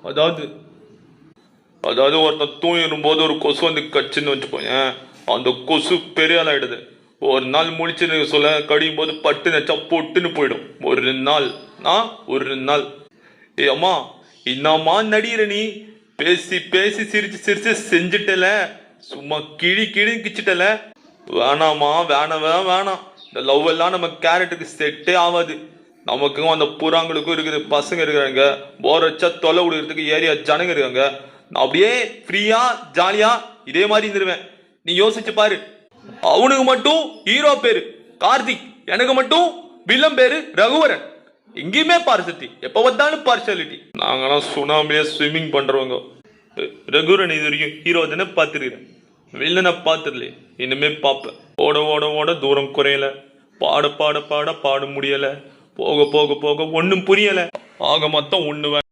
அதாவது அதாவது ஒருத்தன் தூங்கிடும் போது ஒரு கொசு வந்து கச்சுன்னு வச்சுப்போங்க, அந்த கொசு பெரிய ஆள் ஆயிடுது. ஒரு நாள் முழிச்சுன்னு சொல்ல கடியும் போது பட்டு நச்சா பொட்டுன்னு போயிடும். ஒரு நாள் ஏ அம்மா, என்னம்மா நடிகிற நீ? பேசி பேசி சிரிச்சு சிரிச்சு செஞ்சுட்டல, சும்மா கிழி கிழி கிச்சிட்டல. வேணாமா, வேணாம். இந்த லவ் எல்லாம் நம்ம கேரட்டுக்கு செட்டே ஆகாது. நமக்கும் அந்த புறாங்களுக்கும் இருக்குது, பசங்க இருக்கிறாங்க, போர் வச்சா தொலை விடுறதுக்கு ஏரியா ஜனங்க இருக்காங்க. நான் அப்படியே ஃப்ரீயா ஜாலியா இதே மாதிரி இருந்துருவேன். நீ யோசிச்சு பாரு. அவனுக்கு மட்டும் ஹீரோ பேரு கார்த்திக், எனக்கு மட்டும் வில்லம் பேரு ரகுவரன். எங்கேயுமே பார்சத்தி, எப்ப பார்த்தாலும் பார்ஷாலிட்டி. நாங்களாம் சுனாமியா ஸ்விம்மிங் பண்றவங்க. ரகுவரன் இது வரைக்கும் ஹீரோ தானே பார்த்துருக்கிறேன், வில்லனை பார்த்ததுல இனிமே பார்ப்பேன். ஓட ஓட ஓட தூரம் குறையல, பாட பாட பாட பாட முடியல, போக போக போக ஒன்னும் புரியல. ஆக மொத்தம் ஒண்ணு